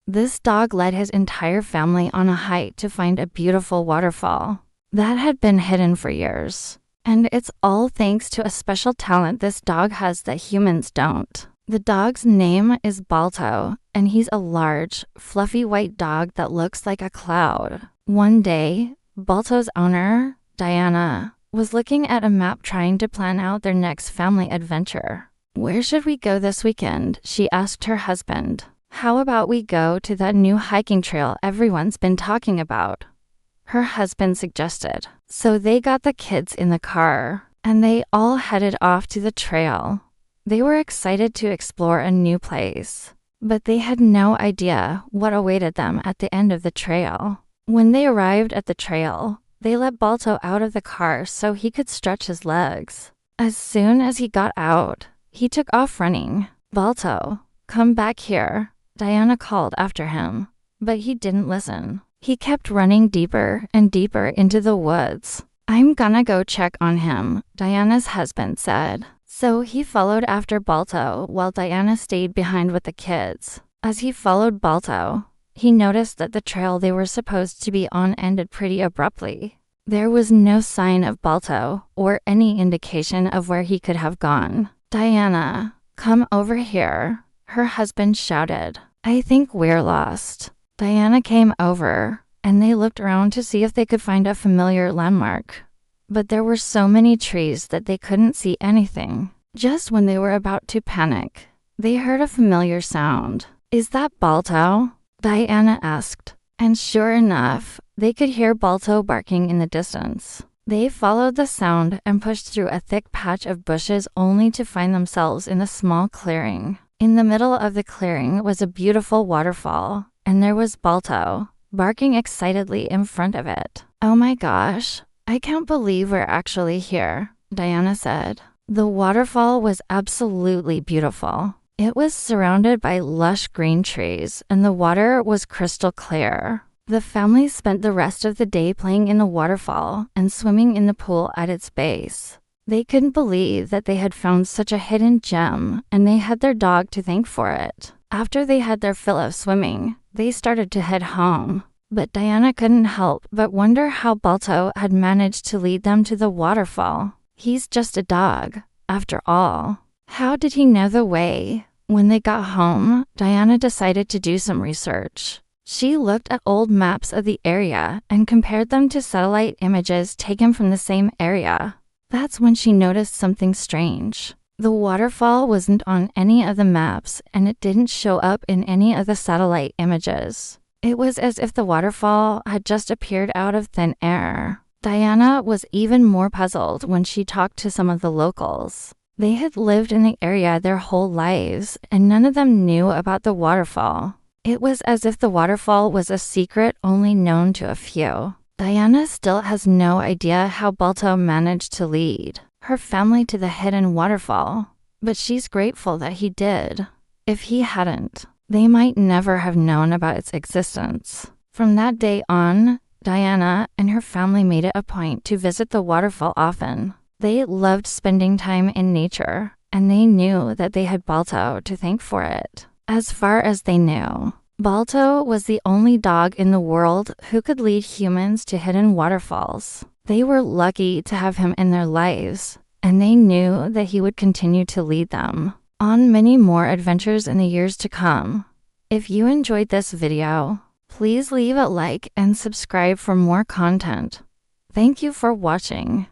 This dog led his entire family on a hike to find a beautiful waterfall that had been hidden for years. And it's all thanks to a special talent this dog has that humans don't. The dog's name is Balto, and he's a large, fluffy white dog that looks like a cloud. One day, Balto's owner, Diana, was looking at a map trying to plan out their next family adventure. "Where should we go this weekend?" she asked her husband. "How about we go to that new hiking trail everyone's been talking about?" Her husband suggested. So they got the kids in the car, and they all headed off to the trail. They were excited to explore a new place, but they had no idea what awaited them at the end of the trail. When they arrived at the trail, they let Balto out of the car so he could stretch his legs. As soon as he got out, he took off running. "Balto, come back here," Diana called after him, but he didn't listen. He kept running deeper and deeper into the woods. "I'm gonna go check on him," Diana's husband said. So he followed after Balto while Diana stayed behind with the kids. As he followed Balto, he noticed that the trail they were supposed to be on ended pretty abruptly. There was no sign of Balto or any indication of where he could have gone. "Diana, come over here," her husband shouted. "I think we're lost." Diana came over, and they looked around to see if they could find a familiar landmark. But there were so many trees that they couldn't see anything. Just when they were about to panic, they heard a familiar sound. "Is that Balto?" Diana asked. And sure enough, they could hear Balto barking in the distance. They followed the sound and pushed through a thick patch of bushes only to find themselves in a small clearing. In the middle of the clearing was a beautiful waterfall, and there was Balto, barking excitedly in front of it. "Oh my gosh, I can't believe we're actually here," Diana said. The waterfall was absolutely beautiful. It was surrounded by lush green trees, and the water was crystal clear. The family spent the rest of the day playing in the waterfall and swimming in the pool at its base. They couldn't believe that they had found such a hidden gem, and they had their dog to thank for it. After they had their fill of swimming, they started to head home. But Diana couldn't help but wonder how Balto had managed to lead them to the waterfall. He's just a dog, after all. How did he know the way? When they got home, Diana decided to do some research. She looked at old maps of the area and compared them to satellite images taken from the same area. That's when she noticed something strange. The waterfall wasn't on any of the maps, and it didn't show up in any of the satellite images. It was as if the waterfall had just appeared out of thin air. Diana was even more puzzled when she talked to some of the locals. They had lived in the area their whole lives, and none of them knew about the waterfall. It was as if the waterfall was a secret only known to a few. Diana still has no idea how Balto managed to lead her family to the hidden waterfall, but she's grateful that he did. If he hadn't, they might never have known about its existence. From that day on, Diana and her family made it a point to visit the waterfall often. They loved spending time in nature, and they knew that they had Balto to thank for it. As far as they knew, Balto was the only dog in the world who could lead humans to hidden waterfalls. They were lucky to have him in their lives, and they knew that he would continue to lead them on many more adventures in the years to come. If you enjoyed this video, please leave a like and subscribe for more content. Thank you for watching.